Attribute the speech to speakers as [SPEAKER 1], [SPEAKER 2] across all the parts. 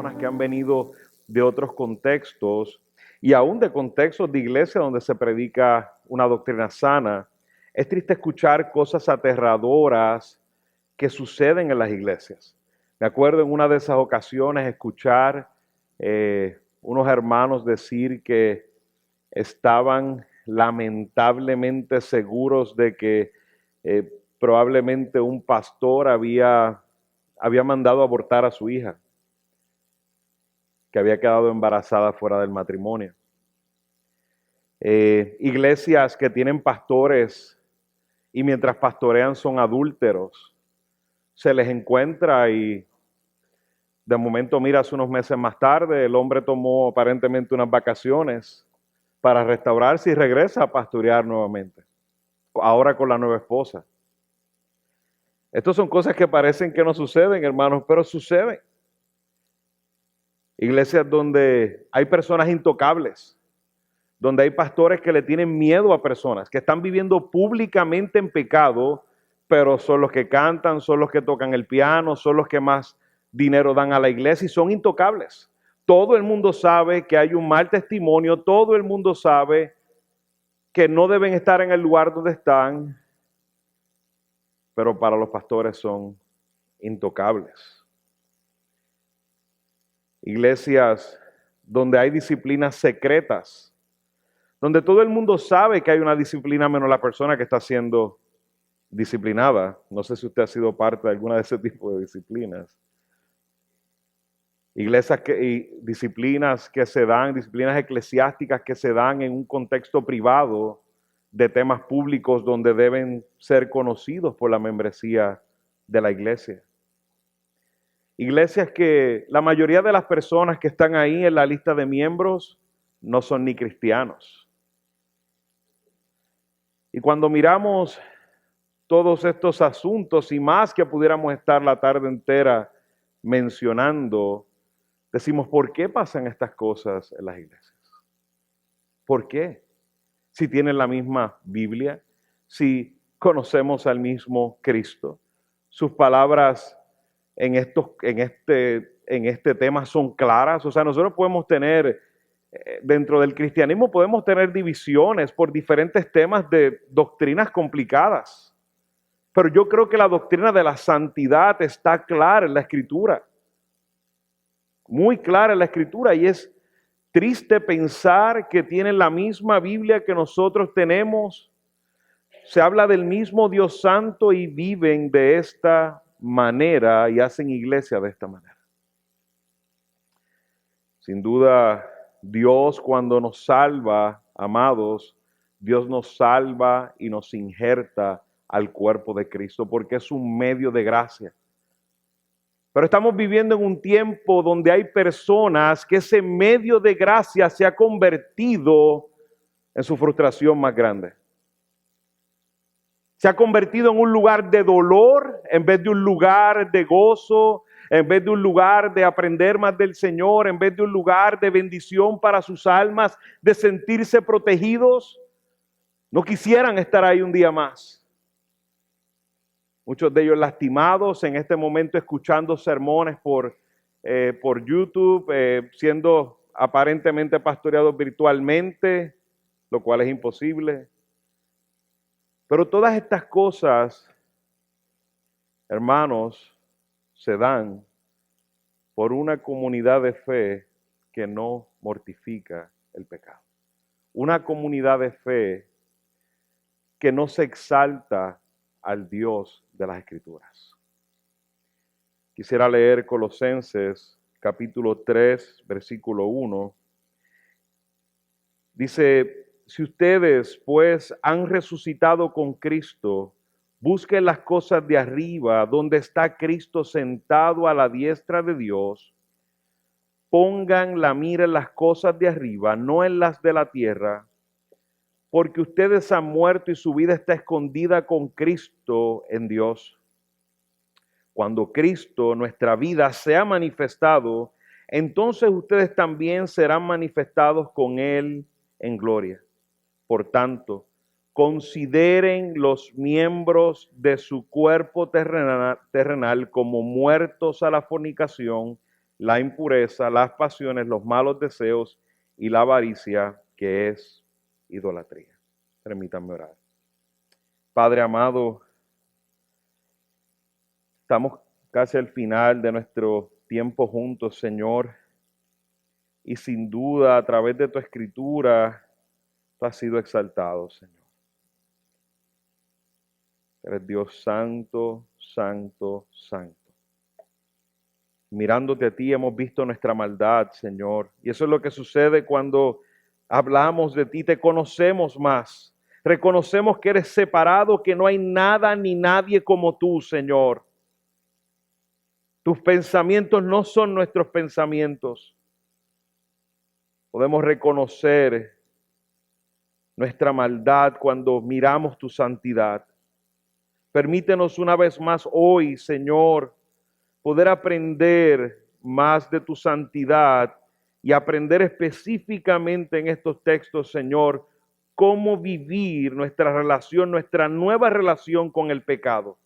[SPEAKER 1] personas que han venido de otros contextos y aún de contextos de iglesia donde se predica una doctrina sana. Es triste escuchar cosas aterradoras que suceden en las iglesias. Me acuerdo en una de esas ocasiones escuchar unos hermanos decir que estaban lamentablemente seguros de que probablemente un pastor había mandado abortar a su hija, que había quedado embarazada fuera del matrimonio. Iglesias que tienen pastores y mientras pastorean son adúlteros, se les encuentra y de momento miras unos meses más tarde, el hombre tomó aparentemente unas vacaciones para restaurarse y regresa a pastorear nuevamente, ahora con la nueva esposa. Estas son cosas que parecen que no suceden, hermanos, pero suceden. Iglesias donde hay personas intocables, donde hay pastores que le tienen miedo a personas, que están viviendo públicamente en pecado, pero son los que cantan, son los que tocan el piano, son los que más dinero dan a la iglesia y son intocables. Todo el mundo sabe que hay un mal testimonio, todo el mundo sabe que no deben estar en el lugar donde están, pero para los pastores son intocables. Iglesias donde hay disciplinas secretas, donde todo el mundo sabe que hay una disciplina menos la persona que está siendo disciplinada. No sé si usted ha sido parte de alguna de ese tipo de disciplinas. Iglesias y disciplinas que se dan, disciplinas eclesiásticas que se dan en un contexto privado de temas públicos donde deben ser conocidos por la membresía de la iglesia. Iglesias que la mayoría de las personas que están ahí en la lista de miembros no son ni cristianos. Y cuando miramos todos estos asuntos y más que pudiéramos estar la tarde entera mencionando, decimos, ¿por qué pasan estas cosas en las iglesias? ¿Por qué? Si tienen la misma Biblia, si conocemos al mismo Cristo, sus palabras en este tema son claras. O sea, nosotros podemos tener, dentro del cristianismo podemos tener divisiones por diferentes temas de doctrinas complicadas. Pero yo creo que la doctrina de la santidad está clara en la Escritura. Muy clara en la Escritura, y es triste pensar que tienen la misma Biblia que nosotros tenemos. Se habla del mismo Dios Santo y viven de esta manera y hacen iglesia de esta manera. Sin duda, Dios cuando nos salva, amados, Dios nos salva y nos injerta al cuerpo de Cristo porque es un medio de gracia. Pero estamos viviendo en un tiempo donde hay personas que ese medio de gracia se ha convertido en su frustración más grande. Se ha convertido en un lugar de dolor en vez de un lugar de gozo, en vez de un lugar de aprender más del Señor, en vez de un lugar de bendición para sus almas, de sentirse protegidos. No quisieran estar ahí un día más. Muchos de ellos lastimados en este momento escuchando sermones por YouTube, siendo aparentemente pastoreados virtualmente, lo cual es imposible. Pero todas estas cosas, hermanos, se dan por una comunidad de fe que no mortifica el pecado. Una comunidad de fe que no se exalta al Dios de las Escrituras. Quisiera leer Colosenses capítulo 3, versículo 1. Dice: si ustedes pues han resucitado con Cristo, busquen las cosas de arriba, donde está Cristo sentado a la diestra de Dios. Pongan la mira en las cosas de arriba, no en las de la tierra, porque ustedes han muerto y su vida está escondida con Cristo en Dios. Cuando Cristo, nuestra vida, sea manifestado, entonces ustedes también serán manifestados con Él en gloria. Por tanto, consideren los miembros de su cuerpo terrenal como muertos a la fornicación la impureza, las pasiones, los malos deseos y la avaricia, que es idolatría. Permítanme orar. Padre amado, estamos casi al final de nuestro tiempo juntos, Señor, y sin duda a través de tu escritura, tú has sido exaltado, Señor. Eres Dios santo, santo, santo. Mirándote a ti hemos visto nuestra maldad, Señor. Y eso es lo que sucede cuando hablamos de ti, te conocemos más. Reconocemos que eres separado, que no hay nada ni nadie como tú, Señor. Tus pensamientos no son nuestros pensamientos. Podemos reconocer nuestra maldad cuando miramos tu santidad. Permítenos una vez más hoy, Señor, poder aprender más de tu santidad y aprender específicamente en estos textos, Señor, cómo vivir nuestra relación, nuestra nueva relación con el pecado.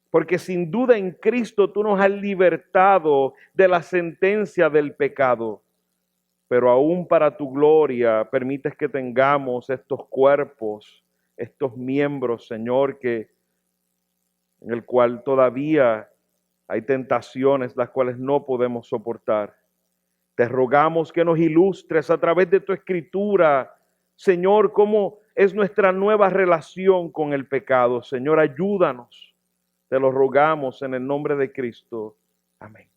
[SPEAKER 1] Porque sin duda en Cristo tú nos has libertado de la sentencia del pecado. Pero aún para tu gloria permites que tengamos estos cuerpos, estos miembros, Señor, en el cual todavía hay tentaciones las cuales no podemos soportar. Te rogamos que nos ilustres a través de tu escritura, Señor, cómo es nuestra nueva relación con el pecado. Señor, ayúdanos. Te lo rogamos en el nombre de Cristo. Amén.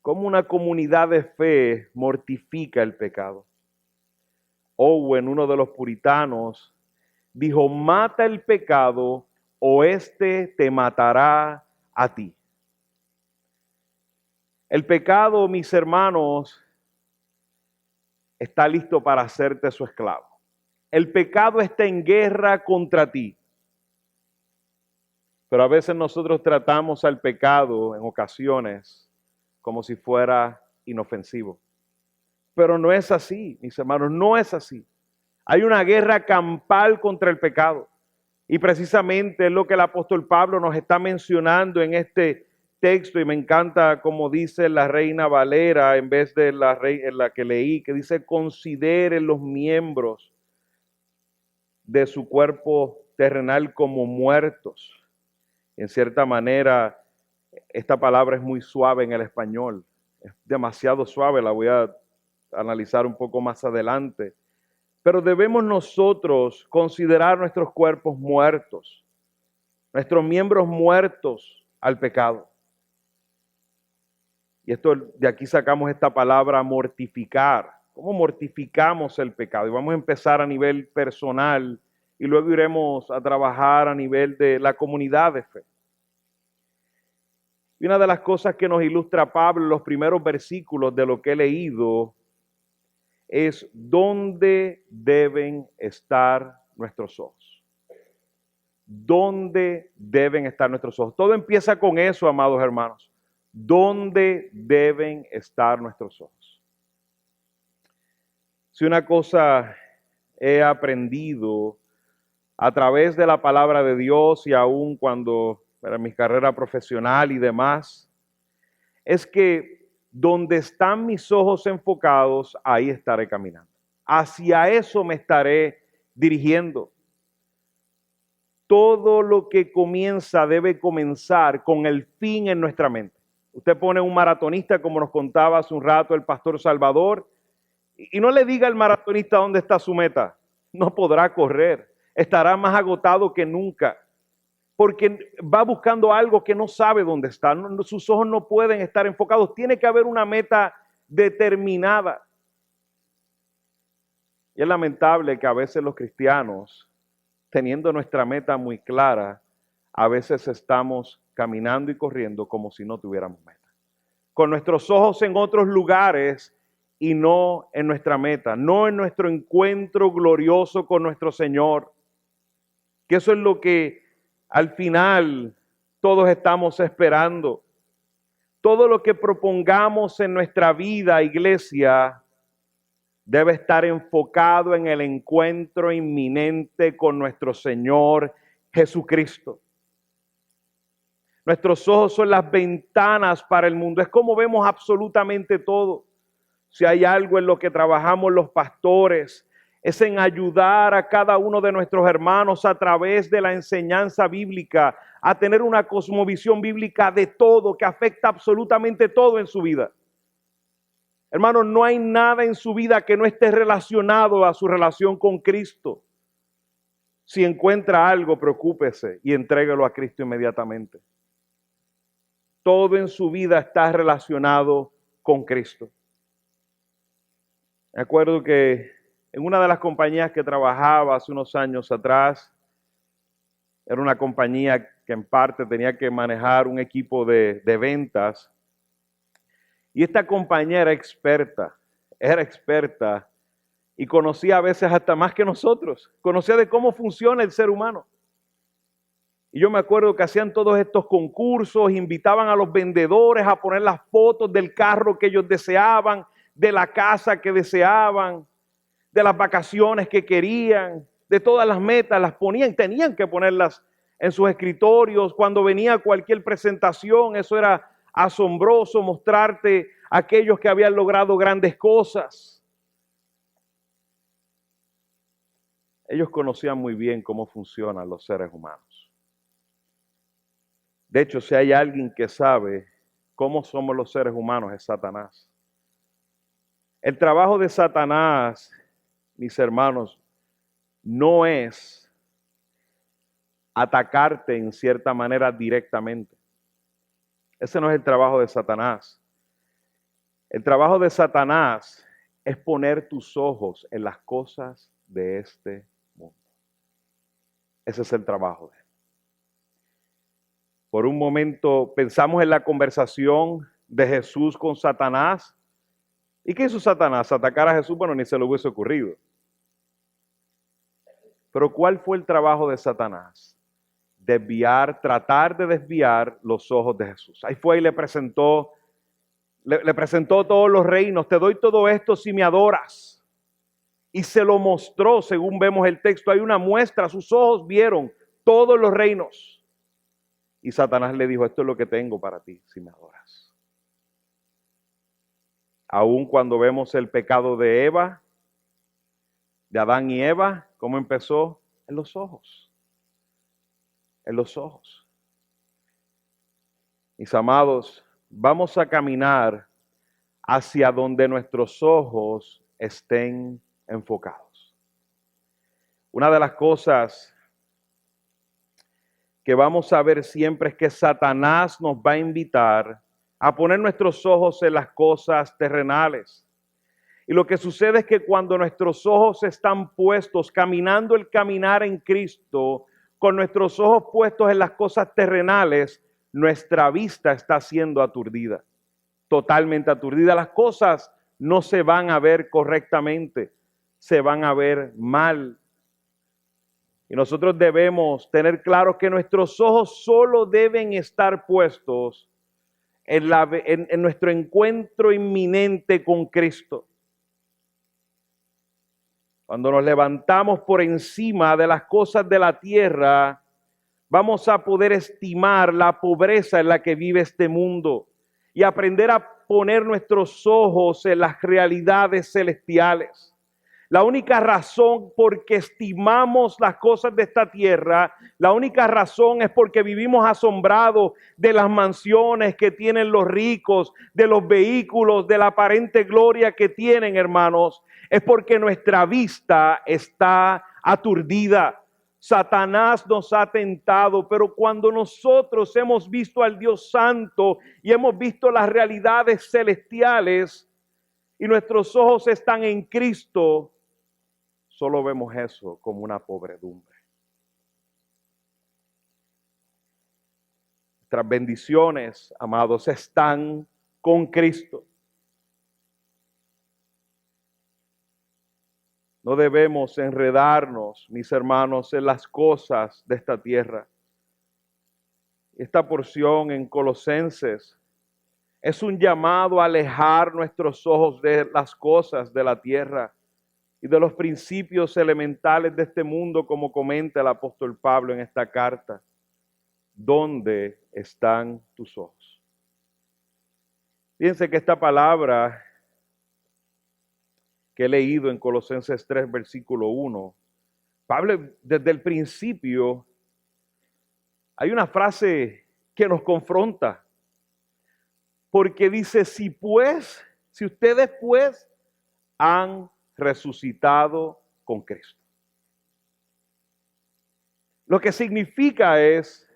[SPEAKER 1] ¿Cómo una comunidad de fe mortifica el pecado? Owen, uno de los puritanos, dijo: mata el pecado o éste te matará a ti. El pecado, mis hermanos, está listo para hacerte su esclavo. El pecado está en guerra contra ti. Pero a veces nosotros tratamos al pecado en ocasiones como si fuera inofensivo. Pero no es así, mis hermanos, no es así. Hay una guerra campal contra el pecado. Y precisamente es lo que el apóstol Pablo nos está mencionando en este texto, y me encanta como dice la Reina Valera en vez de la que leí, que dice: considere los miembros de su cuerpo terrenal como muertos. En cierta manera, esta palabra es muy suave en el español, es demasiado suave, la voy a analizar un poco más adelante. Pero debemos nosotros considerar nuestros cuerpos muertos, nuestros miembros muertos al pecado. Y de aquí sacamos esta palabra mortificar. ¿Cómo mortificamos el pecado? Y vamos a empezar a nivel personal y luego iremos a trabajar a nivel de la comunidad de fe. Y una de las cosas que nos ilustra Pablo en los primeros versículos de lo que he leído es dónde deben estar nuestros ojos. ¿Dónde deben estar nuestros ojos? Todo empieza con eso, amados hermanos. ¿Dónde deben estar nuestros ojos? Si una cosa he aprendido a través de la palabra de Dios y aún cuando era mi carrera profesional y demás, es que donde están mis ojos enfocados, ahí estaré caminando. Hacia eso me estaré dirigiendo. Todo lo que comienza debe comenzar con el fin en nuestra mente. Usted pone un maratonista, como nos contaba hace un rato el pastor Salvador, y no le diga al maratonista dónde está su meta. No podrá correr. Estará más agotado que nunca. Porque va buscando algo que no sabe dónde está. Sus ojos no pueden estar enfocados. Tiene que haber una meta determinada. Y es lamentable que a veces los cristianos, teniendo nuestra meta muy clara, a veces estamos caminando y corriendo como si no tuviéramos meta. Con nuestros ojos en otros lugares y no en nuestra meta, no en nuestro encuentro glorioso con nuestro Señor. Que eso es lo que al final todos estamos esperando. Todo lo que propongamos en nuestra vida, iglesia, debe estar enfocado en el encuentro inminente con nuestro Señor Jesucristo. Nuestros ojos son las ventanas para el mundo. Es como vemos absolutamente todo. Si hay algo en lo que trabajamos los pastores, es en ayudar a cada uno de nuestros hermanos a través de la enseñanza bíblica a tener una cosmovisión bíblica de todo, que afecta absolutamente todo en su vida. Hermanos, no hay nada en su vida que no esté relacionado a su relación con Cristo. Si encuentra algo, preocúpese y entréguelo a Cristo inmediatamente. Todo en su vida está relacionado con Cristo. Me acuerdo que en una de las compañías que trabajaba hace unos años atrás, era una compañía que en parte tenía que manejar un equipo de ventas. Y esta compañía era experta y conocía a veces hasta más que nosotros. Conocía de cómo funciona el ser humano. Y yo me acuerdo que hacían todos estos concursos, invitaban a los vendedores a poner las fotos del carro que ellos deseaban, de la casa que deseaban, de las vacaciones que querían, de todas las metas, las ponían, tenían que ponerlas en sus escritorios. Cuando venía cualquier presentación, eso era asombroso, mostrarte a aquellos que habían logrado grandes cosas. Ellos conocían muy bien cómo funcionan los seres humanos. De hecho, si hay alguien que sabe cómo somos los seres humanos, es Satanás. El trabajo de Satanás, mis hermanos, no es atacarte en cierta manera directamente. Ese no es el trabajo de Satanás. El trabajo de Satanás es poner tus ojos en las cosas de este mundo. Ese es el trabajo de él. Por un momento pensamos en la conversación de Jesús con Satanás. ¿Y qué hizo Satanás? Atacar a Jesús, bueno, ni se le hubiese ocurrido. Pero ¿cuál fue el trabajo de Satanás? Tratar de desviar los ojos de Jesús. Ahí fue y le presentó todos los reinos. Te doy todo esto si me adoras. Y se lo mostró, según vemos el texto. Hay una muestra, sus ojos vieron todos los reinos. Y Satanás le dijo, esto es lo que tengo para ti si me adoras. Aún cuando vemos el pecado de Eva, de Adán y Eva, ¿cómo empezó? En los ojos. En los ojos. Mis amados, vamos a caminar hacia donde nuestros ojos estén enfocados. Una de las cosas que vamos a ver siempre es que Satanás nos va a invitar a poner nuestros ojos en las cosas terrenales. Y lo que sucede es que cuando nuestros ojos están puestos, caminando el caminar en Cristo, con nuestros ojos puestos en las cosas terrenales, nuestra vista está siendo aturdida, totalmente aturdida. Las cosas no se van a ver correctamente, se van a ver mal. Y nosotros debemos tener claro que nuestros ojos solo deben estar puestos en nuestro encuentro inminente con Cristo. Cuando nos levantamos por encima de las cosas de la tierra, vamos a poder estimar la pobreza en la que vive este mundo y aprender a poner nuestros ojos en las realidades celestiales. La única razón por que estimamos las cosas de esta tierra, la única razón es porque vivimos asombrados de las mansiones que tienen los ricos, de los vehículos, de la aparente gloria que tienen, hermanos. Es porque nuestra vista está aturdida. Satanás nos ha tentado, pero cuando nosotros hemos visto al Dios Santo y hemos visto las realidades celestiales y nuestros ojos están en Cristo, solo vemos eso como una pobredumbre. Nuestras bendiciones, amados, están con Cristo. No debemos enredarnos, mis hermanos, en las cosas de esta tierra. Esta porción en Colosenses es un llamado a alejar nuestros ojos de las cosas de la tierra y de los principios elementales de este mundo, como comenta el apóstol Pablo en esta carta. ¿dónde están tus ojos? Fíjense que esta palabra que he leído en Colosenses 3, versículo 1, Pablo desde el principio, hay una frase que nos confronta, porque dice, si ustedes pues han resucitado con Cristo. Lo que significa es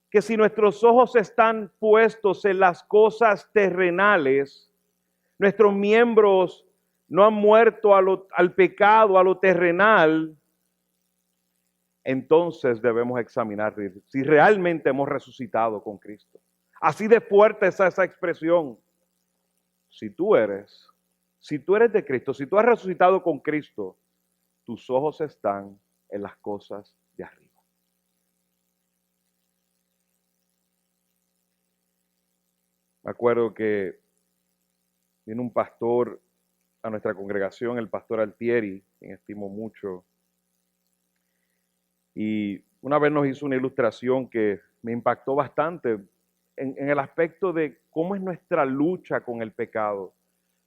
[SPEAKER 1] que si nuestros ojos están puestos en las cosas terrenales, nuestros miembros no han muerto al pecado, a lo terrenal, entonces debemos examinar si realmente hemos resucitado con Cristo. Así de fuerte es esa expresión. Si tú eres de Cristo, si tú has resucitado con Cristo, tus ojos están en las cosas de arriba. Me acuerdo que vino un pastor a nuestra congregación, el pastor Altieri, quien estimo mucho, y una vez nos hizo una ilustración que me impactó bastante en el aspecto de cómo es nuestra lucha con el pecado,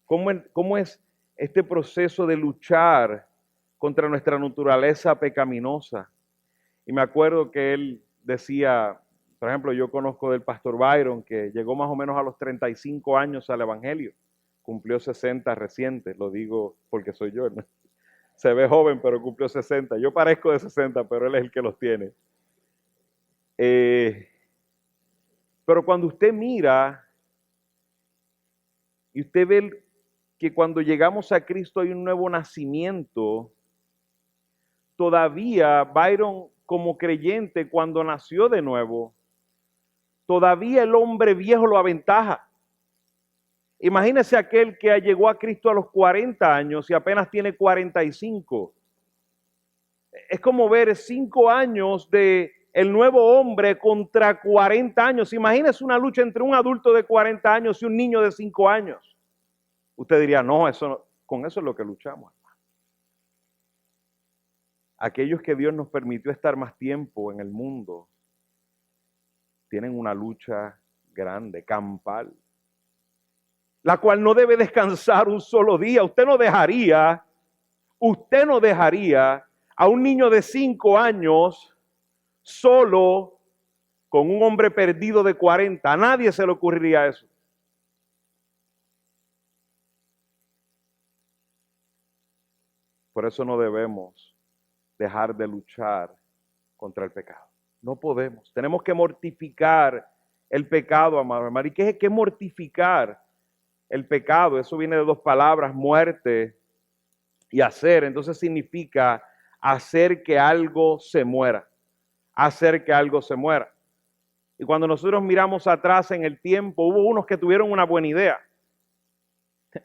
[SPEAKER 1] cómo es este proceso de luchar contra nuestra naturaleza pecaminosa. Y me acuerdo que él decía, por ejemplo, yo conozco del pastor Byron, que llegó más o menos a los 35 años al Evangelio, cumplió 60 reciente, lo digo porque soy yo, ¿no? Se ve joven, pero cumplió 60. Yo parezco de 60, pero él es el que los tiene. Pero cuando usted mira y usted ve que cuando llegamos a Cristo hay un nuevo nacimiento, todavía Byron como creyente cuando nació de nuevo, todavía el hombre viejo lo aventaja. Imagínese aquel que llegó a Cristo a los 40 años y apenas tiene 45. Es como ver 5 años de el nuevo hombre contra 40 años. Imagínese una lucha entre un adulto de 40 años y un niño de 5 años. Usted diría, no, con eso es lo que luchamos. Aquellos que Dios nos permitió estar más tiempo en el mundo tienen una lucha grande, campal, la cual no debe descansar un solo día. Usted no dejaría a un niño de 5 años solo con un hombre perdido de 40. A nadie se le ocurriría eso. Por eso no debemos dejar de luchar contra el pecado. No podemos. Tenemos que mortificar el pecado, amado hermano. ¿Y qué es mortificar el pecado? Eso viene de 2 palabras, muerte y hacer. Entonces significa hacer que algo se muera. Hacer que algo se muera. Y cuando nosotros miramos atrás en el tiempo, hubo unos que tuvieron una buena idea,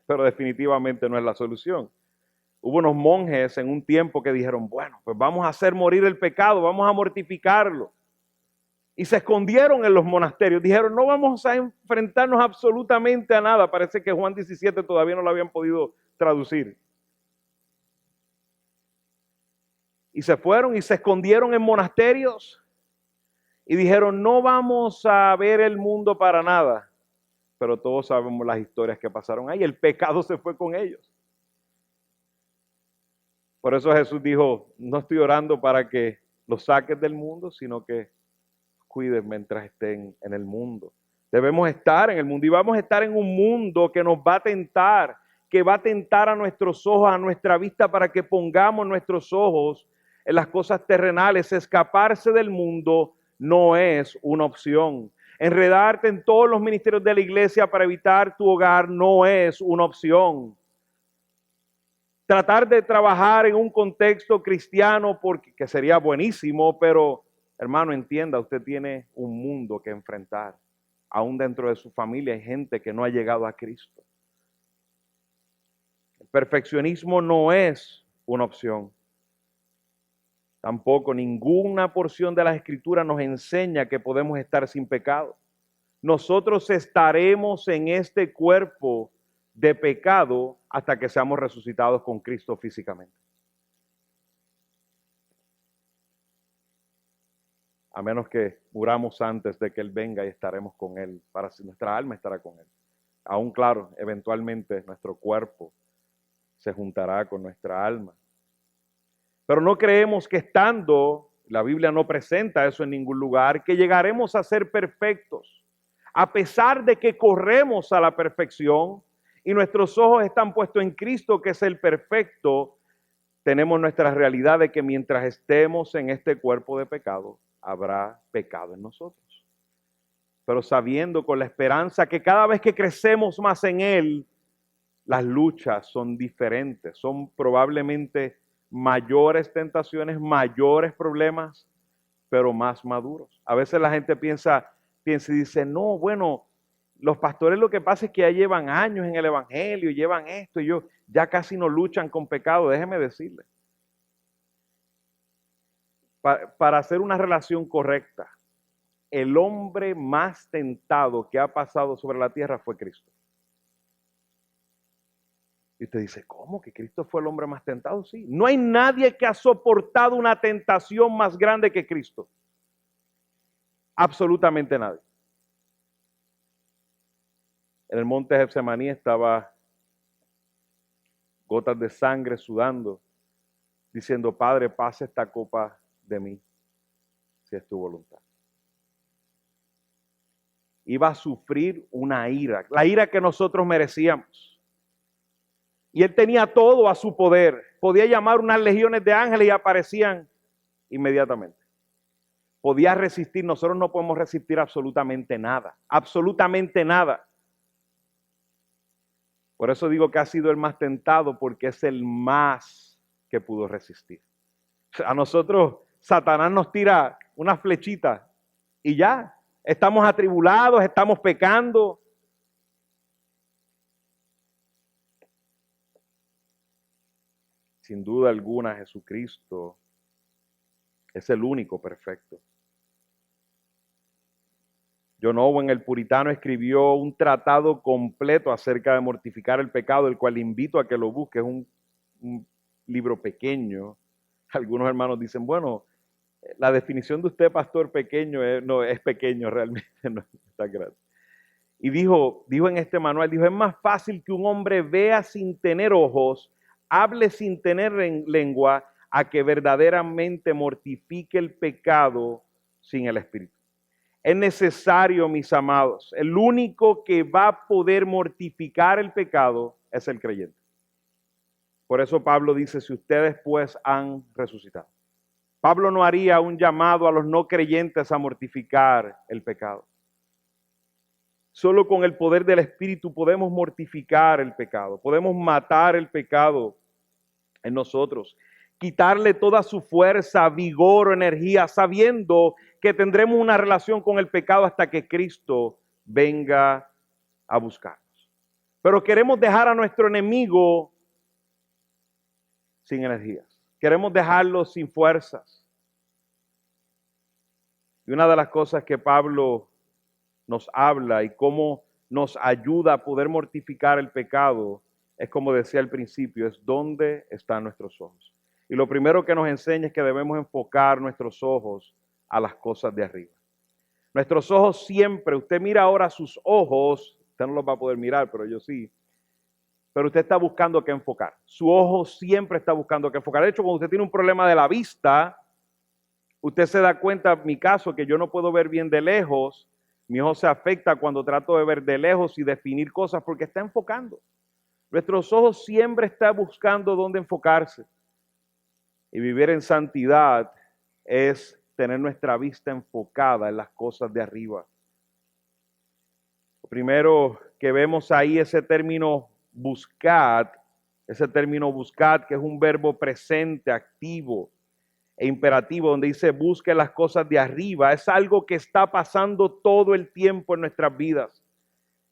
[SPEAKER 1] pero definitivamente no es la solución. Hubo unos monjes en un tiempo que dijeron, bueno, pues vamos a hacer morir el pecado, vamos a mortificarlo. Y se escondieron en los monasterios. Dijeron, no vamos a enfrentarnos absolutamente a nada. Parece que Juan 17 todavía no lo habían podido traducir. Y se fueron y se escondieron en monasterios. Y dijeron, no vamos a ver el mundo para nada. Pero todos sabemos las historias que pasaron ahí. El pecado se fue con ellos. Por eso Jesús dijo, no estoy orando para que los saques del mundo, sino que cuiden mientras estén en el mundo. Debemos estar en el mundo y vamos a estar en un mundo que nos va a tentar, que va a tentar a nuestros ojos, a nuestra vista, para que pongamos nuestros ojos en las cosas terrenales. Escaparse del mundo no es una opción. Enredarte en todos los ministerios de la iglesia para evitar tu hogar no es una opción. Tratar de trabajar en un contexto cristiano, que sería buenísimo, pero hermano, entienda, usted tiene un mundo que enfrentar. Aún dentro de su familia hay gente que no ha llegado a Cristo. El perfeccionismo no es una opción. Tampoco ninguna porción de las Escrituras nos enseña que podemos estar sin pecado. Nosotros estaremos en este cuerpo de pecado hasta que seamos resucitados con Cristo físicamente. a menos que muramos antes de que Él venga y estaremos con Él, para si nuestra alma estará con Él. Aún claro, eventualmente nuestro cuerpo se juntará con nuestra alma. Pero no creemos que estando, la Biblia no presenta eso en ningún lugar, que llegaremos a ser perfectos. A pesar de que corremos a la perfección y nuestros ojos están puestos en Cristo, que es el perfecto, tenemos nuestra realidad de que mientras estemos en este cuerpo de pecado, habrá pecado en nosotros. Pero sabiendo con la esperanza que cada vez que crecemos más en Él, las luchas son diferentes, son probablemente mayores tentaciones, mayores problemas, pero más maduros. A veces la gente piensa y dice, no, bueno, los pastores lo que pasa es que ya llevan años en el evangelio, llevan esto y ya casi no luchan con pecado. Déjeme decirle, para hacer una relación correcta, el hombre más tentado que ha pasado sobre la tierra fue Cristo. Y usted dice, ¿cómo que Cristo fue el hombre más tentado? Sí. No hay nadie que ha soportado una tentación más grande que Cristo. Absolutamente nadie. En el monte Getsemaní estaba gotas de sangre sudando, diciendo, Padre, pasa esta copa de mí, si es tu voluntad. Iba a sufrir una ira, la ira que nosotros merecíamos. Y Él tenía todo a su poder. Podía llamar unas legiones de ángeles y aparecían inmediatamente. Podía resistir. Nosotros no podemos resistir absolutamente nada. Absolutamente nada. Por eso digo que ha sido el más tentado, porque es el más que pudo resistir. A nosotros Satanás nos tira una flechita y ya. Estamos atribulados, estamos pecando. Sin duda alguna, Jesucristo es el único perfecto. John Owen, el puritano, escribió un tratado completo acerca de mortificar el pecado, el cual invito a que lo busque. Es un libro pequeño. Algunos hermanos dicen, bueno, la definición de usted, pastor, pequeño, no es pequeño realmente, no está grande. Y dijo en este manual, es más fácil que un hombre vea sin tener ojos, hable sin tener lengua, a que verdaderamente mortifique el pecado sin el Espíritu. Es necesario, mis amados, el único que va a poder mortificar el pecado es el creyente. Por eso Pablo dice, si ustedes pues han resucitado. Pablo no haría un llamado a los no creyentes a mortificar el pecado. Solo con el poder del Espíritu podemos mortificar el pecado, podemos matar el pecado en nosotros, quitarle toda su fuerza, vigor o energía, sabiendo que tendremos una relación con el pecado hasta que Cristo venga a buscarnos. Pero queremos dejar a nuestro enemigo sin energías, queremos dejarlo sin fuerzas. Y una de las cosas que Pablo nos habla y cómo nos ayuda a poder mortificar el pecado es, como decía al principio, es dónde están nuestros ojos. Y lo primero que nos enseña es que debemos enfocar nuestros ojos a las cosas de arriba. Nuestros ojos siempre, usted mira ahora sus ojos, usted no los va a poder mirar, pero yo sí, pero usted está buscando qué enfocar. Su ojo siempre está buscando qué enfocar. De hecho, cuando usted tiene un problema de la vista, usted se da cuenta, en mi caso, que yo no puedo ver bien de lejos. Mi ojo se afecta cuando trato de ver de lejos y definir cosas porque está enfocando. Nuestros ojos siempre están buscando dónde enfocarse. Y vivir en santidad es tener nuestra vista enfocada en las cosas de arriba. Lo primero que vemos ahí, ese término buscad, que es un verbo presente, activo e imperativo, donde dice busque las cosas de arriba, es algo que está pasando todo el tiempo en nuestras vidas.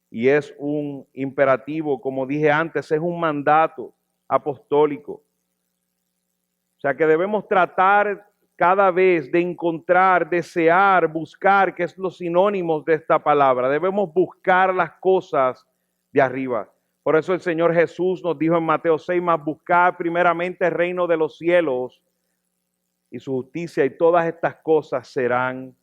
[SPEAKER 1] Y es un imperativo, como dije antes, es un mandato apostólico. O sea que debemos tratar cada vez de encontrar, desear, buscar, que es los sinónimos de esta palabra. Debemos buscar las cosas de arriba. Por eso el Señor Jesús nos dijo en Mateo 6, más buscar primeramente el reino de los cielos y su justicia, y todas estas cosas serán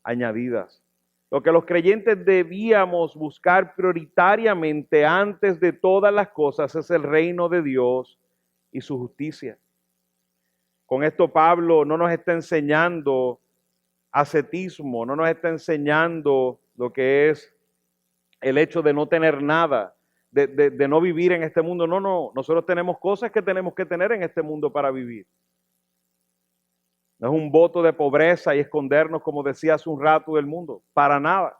[SPEAKER 1] añadidas. Lo que los creyentes debíamos buscar prioritariamente antes de todas las cosas es el reino de Dios y su justicia. Con esto Pablo no nos está enseñando ascetismo, no nos está enseñando lo que es el hecho de no tener nada, de no vivir en este mundo. No, nosotros tenemos cosas que tenemos que tener en este mundo para vivir. No es un voto de pobreza y escondernos, como decía hace un rato, del mundo, para nada.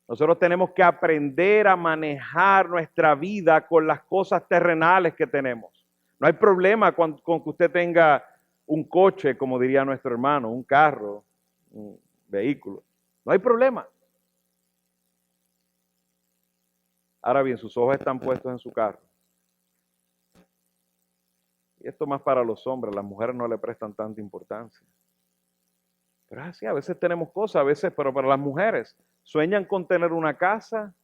[SPEAKER 1] Nosotros tenemos que aprender a manejar nuestra vida con las cosas terrenales que tenemos. No hay problema con que usted tenga un coche, como diría nuestro hermano, un carro, un vehículo. No hay problema. Ahora bien, sus ojos están puestos en su carro. Y esto más para los hombres, las mujeres no le prestan tanta importancia. Pero así, a veces tenemos cosas, a veces, pero para las mujeres, sueñan con tener una casa,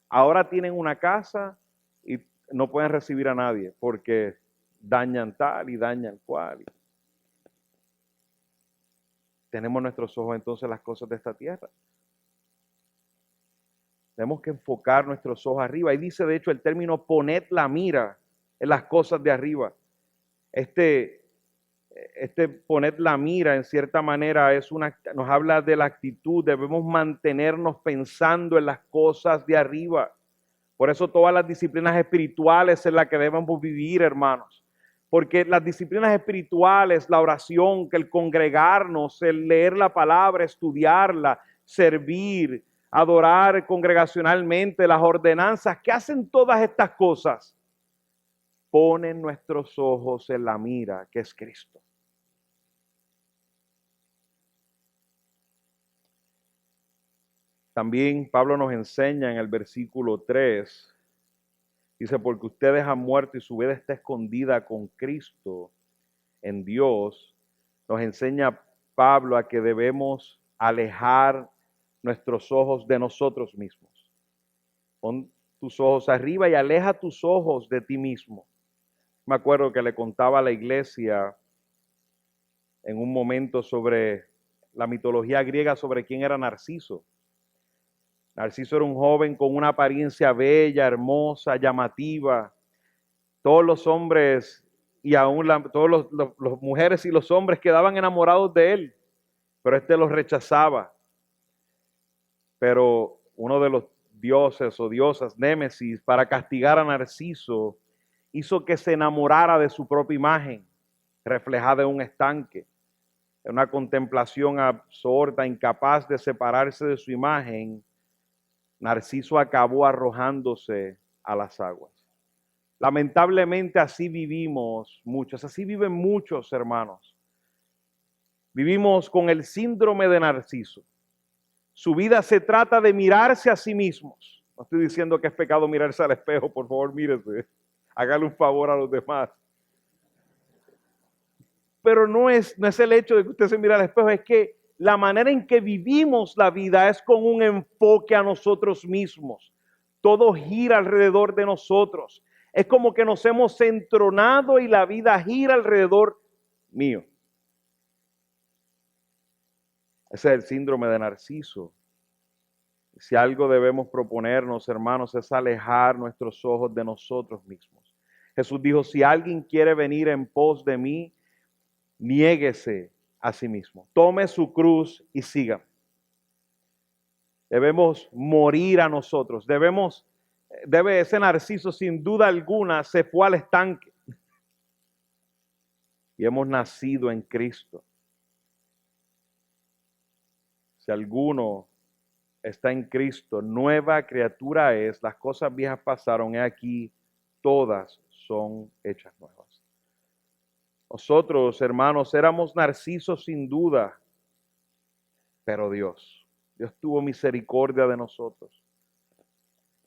[SPEAKER 1] ahora tienen una casa y no pueden recibir a nadie porque dañan tal y dañan cual. Tenemos nuestros ojos entonces en las cosas de esta tierra. Tenemos que enfocar nuestros ojos arriba. Y dice de hecho el término poned la mira en las cosas de arriba. Este poned la mira en cierta manera nos habla de la actitud. Debemos mantenernos pensando en las cosas de arriba. Por eso todas las disciplinas espirituales en las que debemos vivir, hermanos. Porque las disciplinas espirituales, la oración, que el congregarnos, el leer la palabra, estudiarla, servir, adorar congregacionalmente, las ordenanzas, ¿qué hacen todas estas cosas? Ponen nuestros ojos en la mira, que es Cristo. También Pablo nos enseña en el versículo 3, dice, porque ustedes han muerto y su vida está escondida con Cristo en Dios. Nos enseña Pablo a que debemos alejar nuestros ojos de nosotros mismos. Pon tus ojos arriba y aleja tus ojos de ti mismo. Me acuerdo que le contaba a la iglesia en un momento sobre la mitología griega, sobre quién era Narciso. Narciso era un joven con una apariencia bella, hermosa, llamativa. Todos los hombres y aún todas las mujeres y los hombres quedaban enamorados de él, pero este los rechazaba. Pero uno de los dioses o diosas, Némesis, para castigar a Narciso, hizo que se enamorara de su propia imagen, reflejada en un estanque. En una contemplación absorta, incapaz de separarse de su imagen, Narciso acabó arrojándose a las aguas. Lamentablemente así vivimos muchos, así viven muchos hermanos. Vivimos con el síndrome de Narciso. Su vida se trata de mirarse a sí mismos. No estoy diciendo que es pecado mirarse al espejo, por favor mírese, hágale un favor a los demás. Pero no es el hecho de que usted se mire al espejo, es que la manera en que vivimos la vida es con un enfoque a nosotros mismos. Todo gira alrededor de nosotros. Es como que nos hemos entronado y la vida gira alrededor mío. Ese es el síndrome de Narciso. Si algo debemos proponernos, hermanos, es alejar nuestros ojos de nosotros mismos. Jesús dijo, si alguien quiere venir en pos de mí, niéguese a sí mismo. Tome su cruz y sígame. Debemos morir a nosotros. Ese Narciso sin duda alguna se fue al estanque. Y hemos nacido en Cristo. Si alguno está en Cristo, nueva criatura es, las cosas viejas pasaron, he aquí, todas son hechas nuevas. Nosotros, hermanos, éramos Narcisos sin duda, pero Dios tuvo misericordia de nosotros.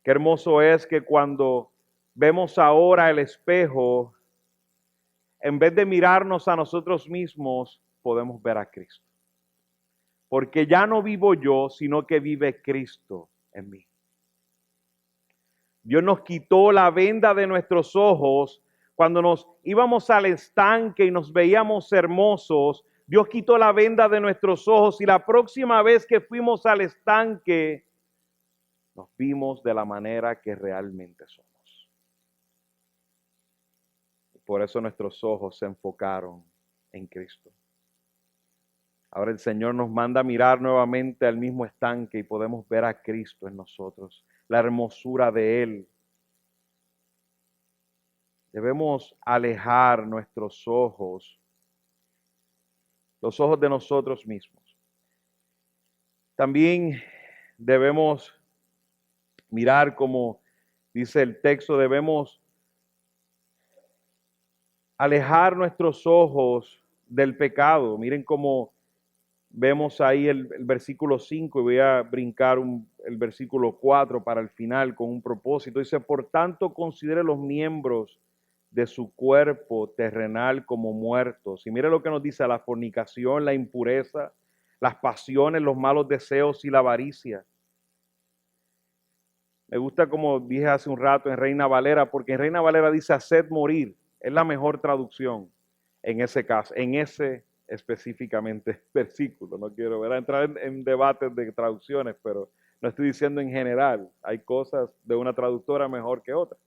[SPEAKER 1] Qué hermoso es que cuando vemos ahora el espejo, en vez de mirarnos a nosotros mismos, podemos ver a Cristo. Porque ya no vivo yo, sino que vive Cristo en mí. Dios nos quitó la venda de nuestros ojos Cuando nos íbamos al estanque y nos veíamos hermosos, Dios quitó la venda de nuestros ojos y la próxima vez que fuimos al estanque, nos vimos de la manera que realmente somos. Por eso nuestros ojos se enfocaron en Cristo. Ahora el Señor nos manda a mirar nuevamente al mismo estanque y podemos ver a Cristo en nosotros, la hermosura de Él. Debemos alejar nuestros ojos, los ojos de nosotros mismos. También debemos mirar, como dice el texto, debemos alejar nuestros ojos del pecado. Miren cómo vemos ahí el versículo 5 y voy a brincar el versículo 4 para el final con un propósito. Dice, por tanto, considere los miembros de su cuerpo terrenal como muertos. Y mire lo que nos dice: la fornicación, la impureza, las pasiones, los malos deseos y la avaricia. Me gusta, como dije hace un rato, en Reina Valera, porque en Reina Valera dice haced morir. Es la mejor traducción en ese caso, en ese específicamente versículo. No quiero entrar en debates de traducciones, pero no estoy diciendo en general. Hay cosas de una traductora mejor que otra.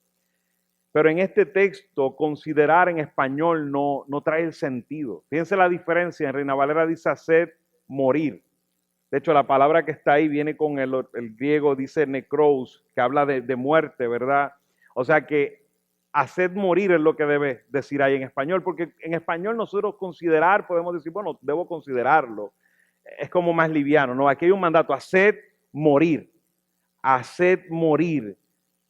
[SPEAKER 1] Pero en este texto, considerar en español no trae el sentido. Fíjense la diferencia. En Reina Valera dice haced morir. De hecho, la palabra que está ahí viene con el griego, dice necros, que habla de muerte, ¿verdad? O sea que haced morir es lo que debe decir ahí en español, porque en español nosotros considerar, podemos decir, bueno, debo considerarlo. Es como más liviano, ¿no? Aquí hay un mandato: haced morir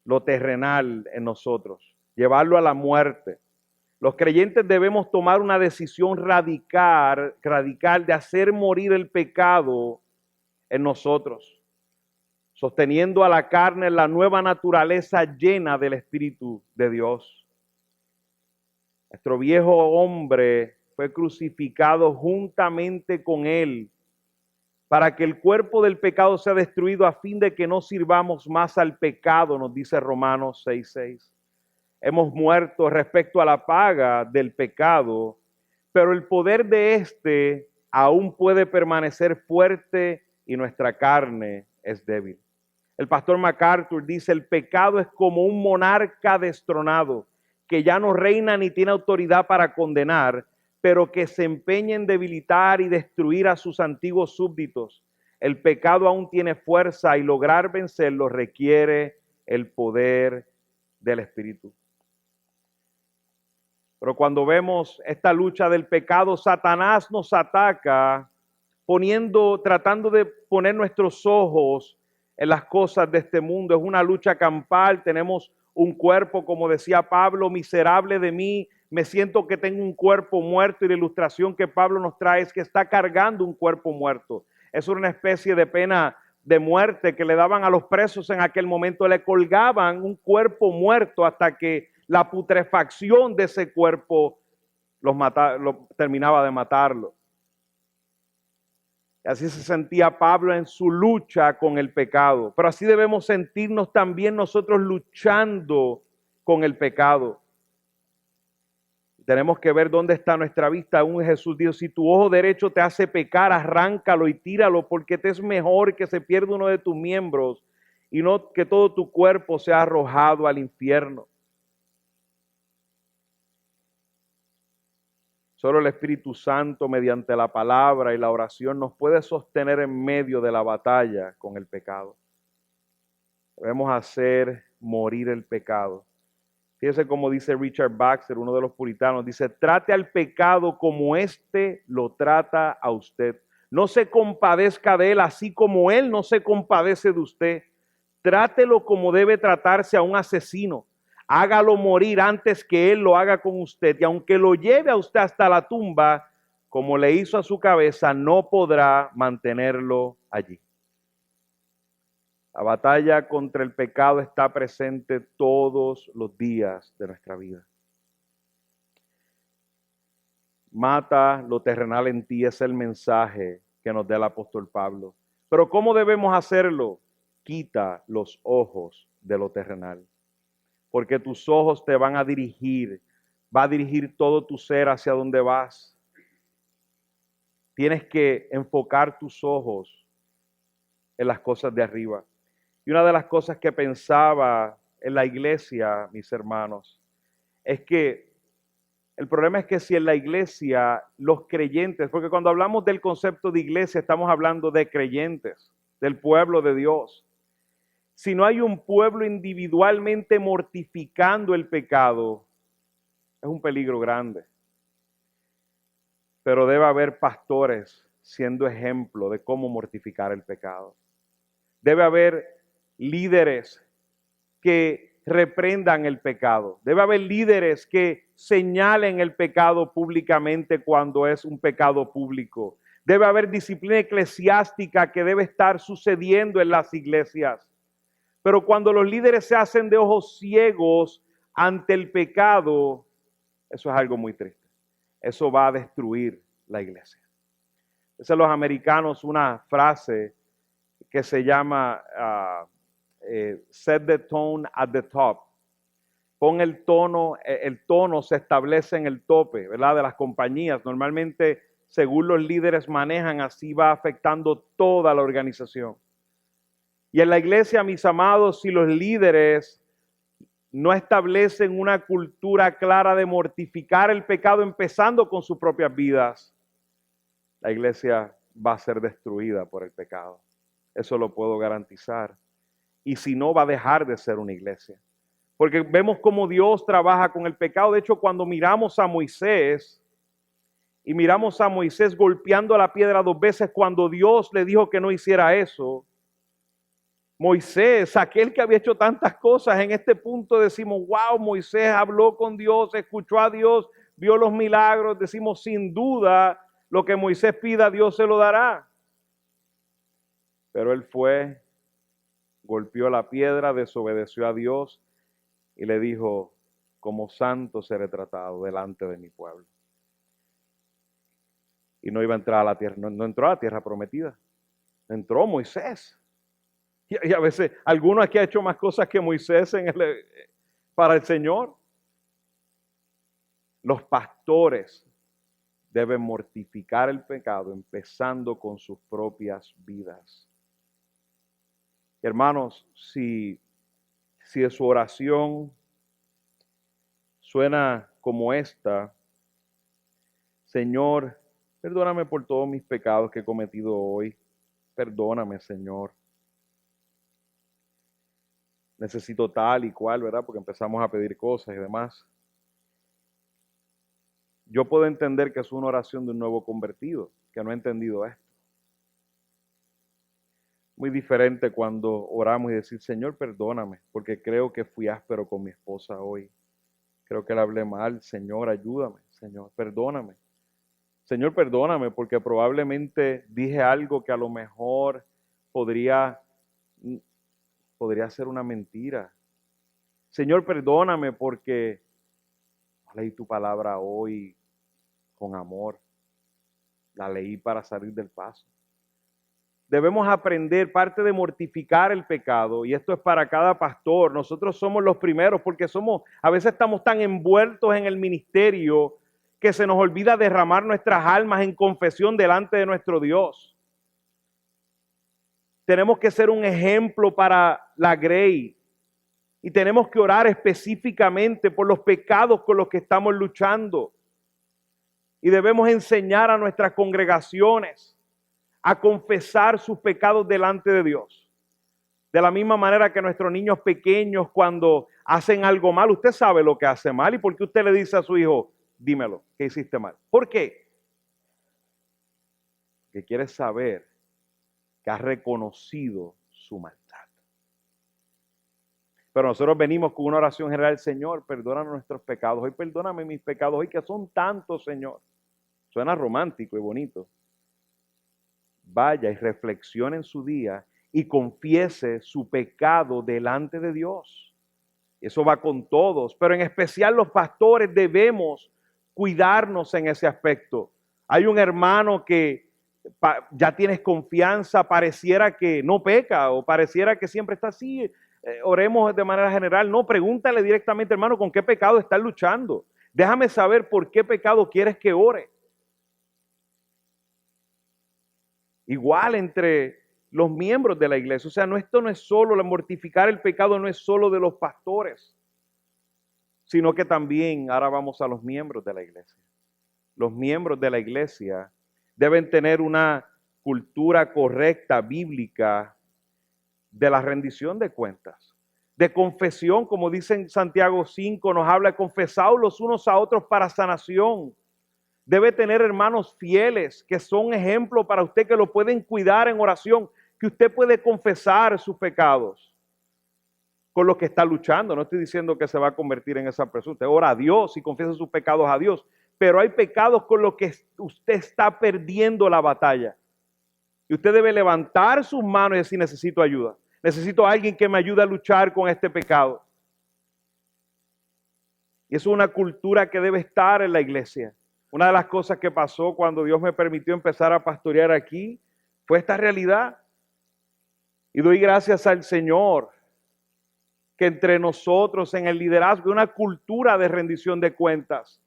[SPEAKER 1] lo terrenal en nosotros, llevarlo a la muerte. Los creyentes debemos tomar una decisión radical de hacer morir el pecado en nosotros, sosteniendo a la carne la nueva naturaleza llena del Espíritu de Dios. Nuestro viejo hombre fue crucificado juntamente con Él para que el cuerpo del pecado sea destruido, a fin de que no sirvamos más al pecado, nos dice Romanos 6:6. Hemos muerto respecto a la paga del pecado, pero el poder de éste aún puede permanecer fuerte y nuestra carne es débil. El pastor MacArthur dice: el pecado es como un monarca destronado que ya no reina ni tiene autoridad para condenar, pero que se empeña en debilitar y destruir a sus antiguos súbditos. El pecado aún tiene fuerza y lograr vencerlo requiere el poder del Espíritu. Pero cuando vemos esta lucha del pecado, Satanás nos ataca tratando de poner nuestros ojos en las cosas de este mundo. Es una lucha campal. Tenemos un cuerpo, como decía Pablo, miserable de mí, me siento que tengo un cuerpo muerto, y la ilustración que Pablo nos trae es que está cargando un cuerpo muerto. Es una especie de pena de muerte que le daban a los presos en aquel momento. Le colgaban un cuerpo muerto hasta que la putrefacción de ese cuerpo terminaba de matarlo. Así se sentía Pablo en su lucha con el pecado. Pero así debemos sentirnos también nosotros luchando con el pecado. Tenemos que ver dónde está nuestra vista. Aún Jesús dijo: si tu ojo derecho te hace pecar, arráncalo y tíralo, porque te es mejor que se pierda uno de tus miembros y no que todo tu cuerpo sea arrojado al infierno. Solo el Espíritu Santo, mediante la palabra y la oración, nos puede sostener en medio de la batalla con el pecado. Debemos hacer morir el pecado. Fíjese cómo dice Richard Baxter, uno de los puritanos, dice: trate al pecado como éste lo trata a usted. No se compadezca de él así como él no se compadece de usted. Trátelo como debe tratarse a un asesino. Hágalo morir antes que él lo haga con usted. Y aunque lo lleve a usted hasta la tumba, como le hizo a su cabeza, no podrá mantenerlo allí. La batalla contra el pecado está presente todos los días de nuestra vida. Mata lo terrenal en ti, es el mensaje que nos da el apóstol Pablo. Pero ¿cómo debemos hacerlo? Quita los ojos de lo terrenal, porque tus ojos te van a dirigir va a dirigir todo tu ser hacia donde vas. Tienes que enfocar tus ojos en las cosas de arriba. Y una de las cosas que pensaba en la iglesia, mis hermanos, es que el problema es que si en la iglesia los creyentes, porque cuando hablamos del concepto de iglesia estamos hablando de creyentes, del pueblo de Dios. Si no hay un pueblo individualmente mortificando el pecado, es un peligro grande. Pero debe haber pastores siendo ejemplo de cómo mortificar el pecado. Debe haber líderes que reprendan el pecado. Debe haber líderes que señalen el pecado públicamente cuando es un pecado público. Debe haber disciplina eclesiástica que debe estar sucediendo en las iglesias. Pero cuando los líderes se hacen de ojos ciegos ante el pecado, eso es algo muy triste. Eso va a destruir la iglesia. Dicen los americanos una frase que se llama set the tone at the top. Pon el tono se establece en el tope, ¿verdad? De las compañías. Normalmente, según los líderes manejan, así va afectando toda la organización. Y en la iglesia, mis amados, si los líderes no establecen una cultura clara de mortificar el pecado, empezando con sus propias vidas, la iglesia va a ser destruida por el pecado. Eso lo puedo garantizar. Y si no, va a dejar de ser una iglesia. Porque vemos cómo Dios trabaja con el pecado. De hecho, cuando miramos a Moisés, y miramos a Moisés golpeando la piedra 2 veces, cuando Dios le dijo que no hiciera eso, Moisés, aquel que había hecho tantas cosas, en este punto decimos, wow, Moisés habló con Dios, escuchó a Dios, vio los milagros, decimos sin duda, lo que Moisés pida, Dios se lo dará. Pero él fue, golpeó la piedra, desobedeció a Dios y le dijo, como santo seré tratado delante de mi pueblo. Y no iba a entrar a la tierra, no entró a la tierra prometida, entró Moisés. Y a veces, alguno aquí ha hecho más cosas que Moisés para el Señor. Los pastores deben mortificar el pecado, empezando con sus propias vidas. Hermanos, si su oración suena como esta, Señor, perdóname por todos mis pecados que he cometido hoy. Perdóname, Señor. Necesito tal y cual, ¿verdad? Porque empezamos a pedir cosas y demás. Yo puedo entender que es una oración de un nuevo convertido, que no ha entendido esto. Muy diferente cuando oramos y decir, Señor, perdóname, porque creo que fui áspero con mi esposa hoy. Creo que le hablé mal. Señor, ayúdame. Señor, perdóname. Señor, perdóname, porque probablemente dije algo que a lo mejor podría ser una mentira. Señor, perdóname porque leí tu palabra hoy con amor. La leí para salir del paso. Debemos aprender parte de mortificar el pecado, y esto es para cada pastor. Nosotros somos los primeros porque a veces estamos tan envueltos en el ministerio que se nos olvida derramar nuestras almas en confesión delante de nuestro Dios. Tenemos que ser un ejemplo para la Grey y tenemos que orar específicamente por los pecados con los que estamos luchando. Y debemos enseñar a nuestras congregaciones a confesar sus pecados delante de Dios. De la misma manera que nuestros niños pequeños cuando hacen algo mal, usted sabe lo que hace mal y por qué usted le dice a su hijo, dímelo, ¿qué hiciste mal? ¿Por qué? Porque quiere saber que ha reconocido su maldad. Pero nosotros venimos con una oración general, Señor, perdona nuestros pecados. Hoy perdóname mis pecados, hoy que son tantos, Señor. Suena romántico y bonito. Vaya y reflexione en su día y confiese su pecado delante de Dios. Eso va con todos, pero en especial los pastores debemos cuidarnos en ese aspecto. Hay un hermano que ya tienes confianza, pareciera que no peca o pareciera que siempre está así. Oremos de manera general. No, pregúntale directamente, hermano, con qué pecado estás luchando. Déjame saber por qué pecado quieres que ore. Igual entre los miembros de la iglesia. O sea, esto no es solo, mortificar el pecado no es solo de los pastores, sino que también ahora vamos a los miembros de la iglesia. Los miembros de la iglesia deben tener una cultura correcta, bíblica, de la rendición de cuentas, de confesión, como dice en Santiago 5, nos habla de confesaos los unos a otros para sanación. Debe tener hermanos fieles que son ejemplo para usted, que lo pueden cuidar en oración, que usted puede confesar sus pecados con los que está luchando. No estoy diciendo que se va a convertir en esa persona. Usted ora a Dios y confiesa sus pecados a Dios, pero hay pecados con los que usted está perdiendo la batalla. Y usted debe levantar sus manos y decir, necesito ayuda. Necesito a alguien que me ayude a luchar con este pecado. Y eso es una cultura que debe estar en la iglesia. Una de las cosas que pasó cuando Dios me permitió empezar a pastorear aquí fue esta realidad. Y doy gracias al Señor que entre nosotros en el liderazgo hay una cultura de rendición de cuentas,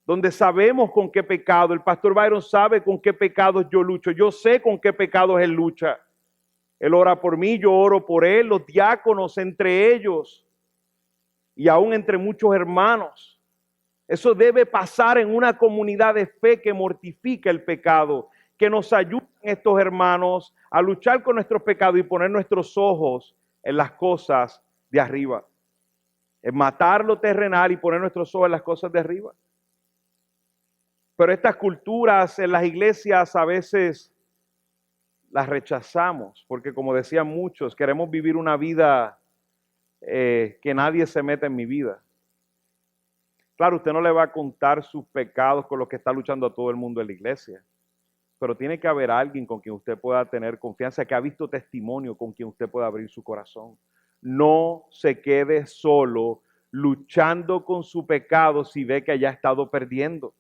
[SPEAKER 1] donde sabemos con qué pecado. El pastor Byron sabe con qué pecados yo lucho. Yo sé con qué pecados él lucha. Él ora por mí, yo oro por él, los diáconos entre ellos y aún entre muchos hermanos. Eso debe pasar en una comunidad de fe que mortifica el pecado, que nos ayuden estos hermanos a luchar con nuestros pecados y poner nuestros ojos en las cosas de arriba. En matar lo terrenal y poner nuestros ojos en las cosas de arriba. Pero estas culturas en las iglesias a veces las rechazamos, porque como decían muchos, queremos vivir una vida que nadie se meta en mi vida. Claro, usted no le va a contar sus pecados con los que está luchando a todo el mundo en la iglesia, pero tiene que haber alguien con quien usted pueda tener confianza, que ha visto testimonio, con quien usted pueda abrir su corazón. No se quede solo luchando con su pecado si ve que ya ha estado perdiendo.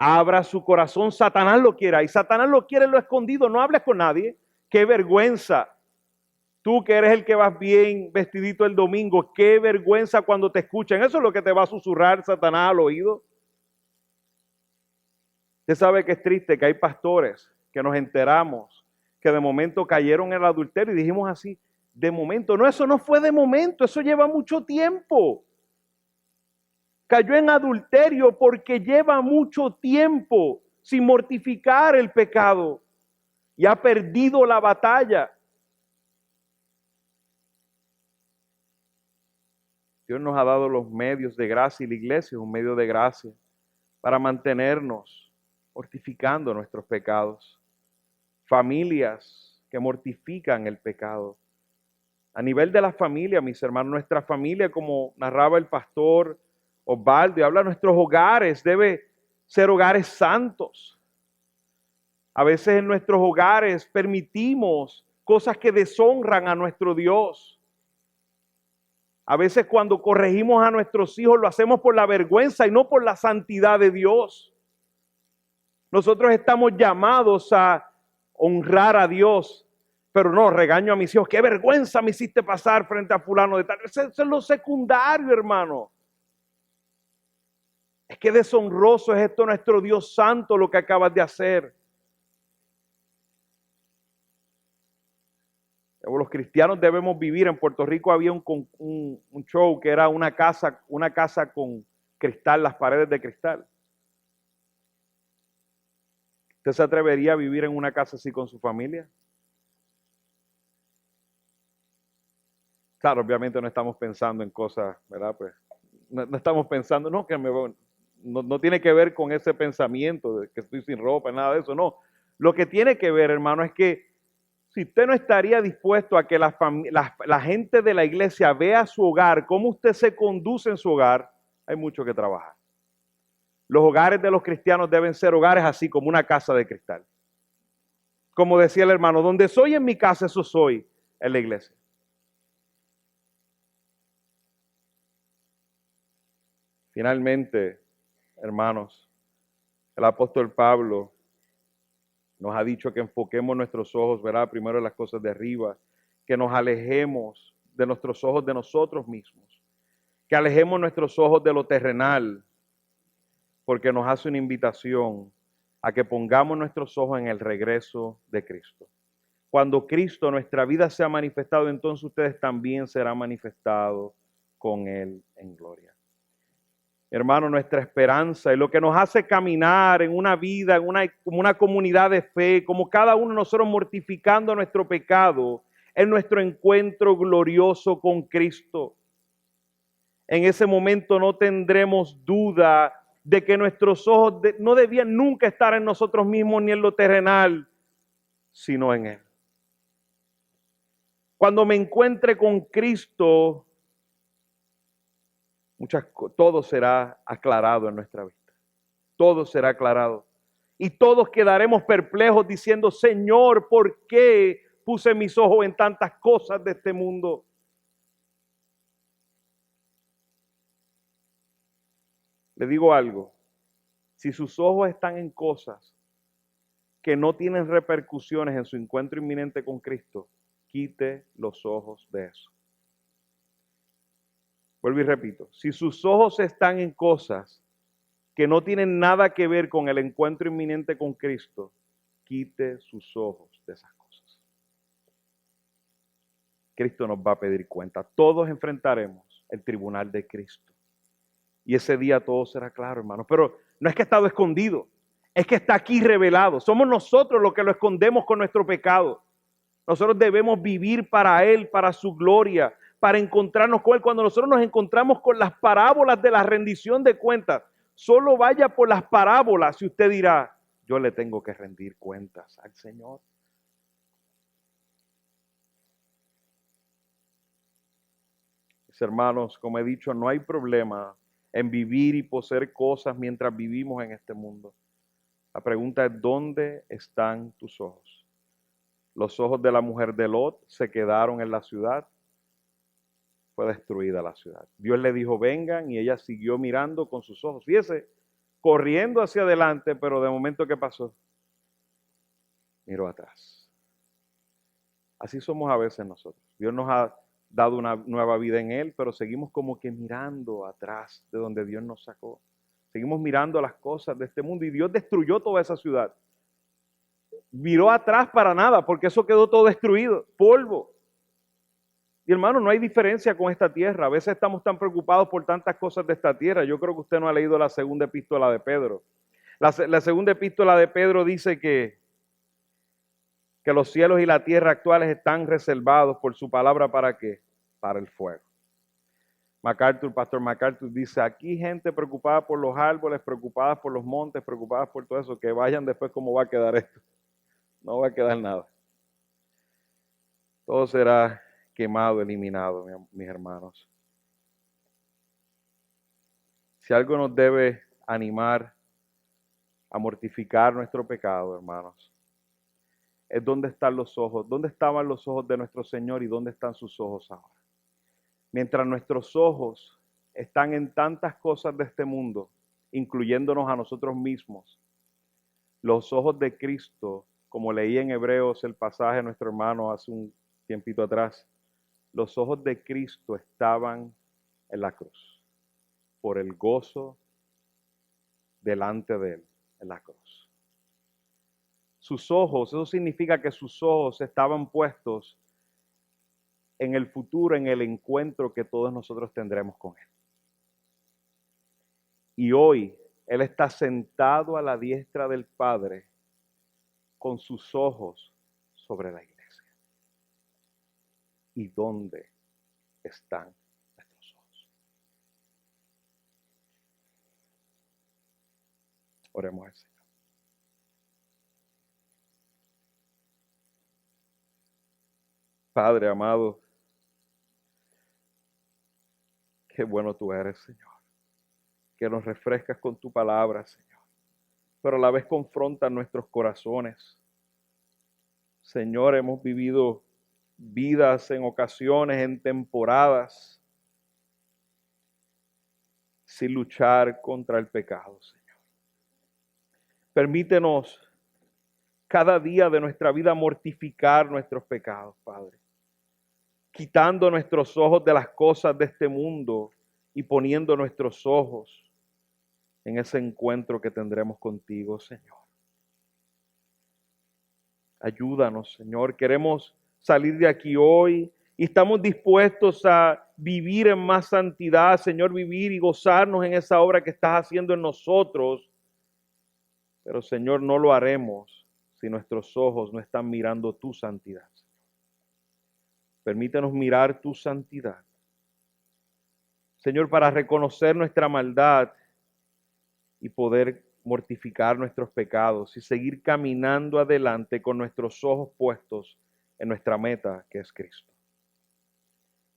[SPEAKER 1] Abra su corazón, Satanás lo quiere, y Satanás lo quiere en lo escondido, no hables con nadie. Qué vergüenza. Tú que eres el que vas bien vestidito el domingo, qué vergüenza cuando te escuchan. Eso es lo que te va a susurrar Satanás al oído. Usted sabe que es triste que hay pastores que nos enteramos que de momento cayeron en el adulterio y dijimos así, de momento. No, eso no fue de momento, eso lleva mucho tiempo. Cayó en adulterio porque lleva mucho tiempo sin mortificar el pecado y ha perdido la batalla. Dios nos ha dado los medios de gracia y la iglesia es un medio de gracia para mantenernos mortificando nuestros pecados. Familias que mortifican el pecado. A nivel de la familia, mis hermanos, nuestra familia, como narraba el pastor Osvaldo, y habla de nuestros hogares, debe ser hogares santos. A veces en nuestros hogares permitimos cosas que deshonran a nuestro Dios. A veces cuando corregimos a nuestros hijos lo hacemos por la vergüenza y no por la santidad de Dios. Nosotros estamos llamados a honrar a Dios, pero no, regaño a mis hijos. Qué vergüenza me hiciste pasar frente a fulano de tal. Eso es lo secundario, hermano. Es que deshonroso es esto nuestro Dios santo lo que acabas de hacer. Los cristianos debemos vivir. En Puerto Rico había un show que era una casa con cristal, las paredes de cristal. ¿Usted se atrevería a vivir en una casa así con su familia? Claro, obviamente no estamos pensando en cosas, ¿verdad? Pues no estamos pensando, no, que no tiene que ver con ese pensamiento de que estoy sin ropa, nada de eso, no. Lo que tiene que ver, hermano, es que si usted no estaría dispuesto a que la gente de la iglesia vea su hogar, cómo usted se conduce en su hogar, hay mucho que trabajar. Los hogares de los cristianos deben ser hogares así como una casa de cristal. Como decía el hermano, donde soy en mi casa, eso soy en la iglesia. Finalmente, hermanos, el apóstol Pablo nos ha dicho que enfoquemos nuestros ojos, ¿verdad? Primero en las cosas de arriba, que nos alejemos de nuestros ojos de nosotros mismos, que alejemos nuestros ojos de lo terrenal, porque nos hace una invitación a que pongamos nuestros ojos en el regreso de Cristo. Cuando Cristo, nuestra vida, sea manifestado, entonces ustedes también serán manifestados con Él en gloria. Hermano, nuestra esperanza y lo que nos hace caminar en una vida, como una comunidad de fe, como cada uno de nosotros mortificando nuestro pecado, es nuestro encuentro glorioso con Cristo. En ese momento no tendremos duda de que nuestros ojos no debían nunca estar en nosotros mismos ni en lo terrenal, sino en Él. Cuando me encuentre con Cristo, todo será aclarado en nuestra vida. Todo será aclarado. Y todos quedaremos perplejos diciendo, Señor, ¿por qué puse mis ojos en tantas cosas de este mundo? Le digo algo, si sus ojos están en cosas que no tienen repercusiones en su encuentro inminente con Cristo, quite los ojos de eso. Vuelvo y repito, si sus ojos están en cosas que no tienen nada que ver con el encuentro inminente con Cristo, quite sus ojos de esas cosas. Cristo nos va a pedir cuenta. Todos enfrentaremos el tribunal de Cristo. Y ese día todo será claro, hermano. Pero no es que ha estado escondido, es que está aquí revelado. Somos nosotros los que lo escondemos con nuestro pecado. Nosotros debemos vivir para Él, para su gloria, para encontrarnos con Él. Cuando nosotros nos encontramos con las parábolas de la rendición de cuentas, solo vaya por las parábolas y usted dirá, yo le tengo que rendir cuentas al Señor. Mis hermanos, como he dicho, no hay problema en vivir y poseer cosas mientras vivimos en este mundo. La pregunta es, ¿dónde están tus ojos? Los ojos de la mujer de Lot se quedaron en la ciudad. Fue destruida la ciudad. Dios le dijo, vengan, y ella siguió mirando con sus ojos. Fíjese, corriendo hacia adelante, pero de momento, ¿qué pasó? Miró atrás. Así somos a veces nosotros. Dios nos ha dado una nueva vida en Él, pero seguimos como que mirando atrás de donde Dios nos sacó. Seguimos mirando las cosas de este mundo y Dios destruyó toda esa ciudad. Miró atrás para nada, porque eso quedó todo destruido, polvo. Y hermano, no hay diferencia con esta tierra. A veces estamos tan preocupados por tantas cosas de esta tierra. Yo creo que usted no ha leído la segunda epístola de Pedro. La segunda epístola de Pedro dice que los cielos y la tierra actuales están reservados por su palabra, ¿para qué? Para el fuego. Pastor MacArthur dice, aquí gente preocupada por los árboles, preocupada por los montes, preocupada por todo eso, que vayan después cómo va a quedar esto. No va a quedar nada. Todo será quemado, eliminado, mis hermanos. Si algo nos debe animar a mortificar nuestro pecado, hermanos, es dónde están los ojos, dónde estaban los ojos de nuestro Señor y dónde están sus ojos ahora. Mientras nuestros ojos están en tantas cosas de este mundo, incluyéndonos a nosotros mismos, los ojos de Cristo, como leí en Hebreos el pasaje de nuestro hermano hace un tiempito atrás, los ojos de Cristo estaban en la cruz, por el gozo delante de Él, en la cruz. Sus ojos, eso significa que sus ojos estaban puestos en el futuro, en el encuentro que todos nosotros tendremos con Él. Y hoy Él está sentado a la diestra del Padre con sus ojos sobre la iglesia. ¿Y dónde están nuestros ojos? Oremos al Señor. Padre amado, qué bueno tú eres, Señor. Que nos refrescas con tu palabra, Señor. Pero a la vez confrontas nuestros corazones. Señor, hemos vivido vidas en ocasiones, en temporadas, sin luchar contra el pecado, Señor. Permítenos cada día de nuestra vida mortificar nuestros pecados, Padre. Quitando nuestros ojos de las cosas de este mundo y poniendo nuestros ojos en ese encuentro que tendremos contigo, Señor. Ayúdanos, Señor. Queremos salir de aquí hoy y estamos dispuestos a vivir en más santidad, Señor, vivir y gozarnos en esa obra que estás haciendo en nosotros. Pero, Señor, no lo haremos si nuestros ojos no están mirando tu santidad. Permítanos mirar tu santidad, Señor, para reconocer nuestra maldad y poder mortificar nuestros pecados y seguir caminando adelante con nuestros ojos puestos en nuestra meta, que es Cristo.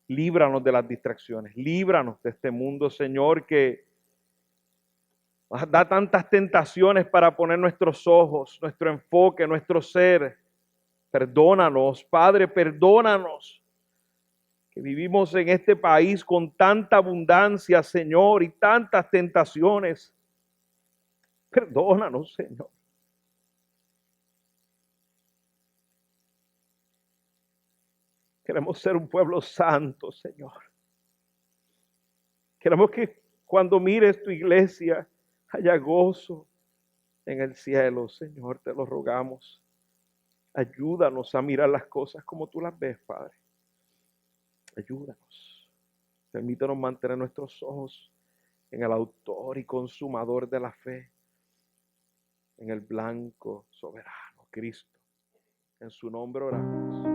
[SPEAKER 1] Líbranos de las distracciones, líbranos de este mundo, Señor, que da tantas tentaciones para poner nuestros ojos, nuestro enfoque, nuestro ser. Perdónanos, Padre, perdónanos, que vivimos en este país con tanta abundancia, Señor, y tantas tentaciones. Perdónanos, Señor. Queremos ser un pueblo santo, Señor. Queremos que cuando mires tu iglesia haya gozo en el cielo, Señor, te lo rogamos. Ayúdanos a mirar las cosas como tú las ves, Padre. Ayúdanos. Permítanos mantener nuestros ojos en el autor y consumador de la fe, en el blanco soberano, Cristo. En su nombre oramos.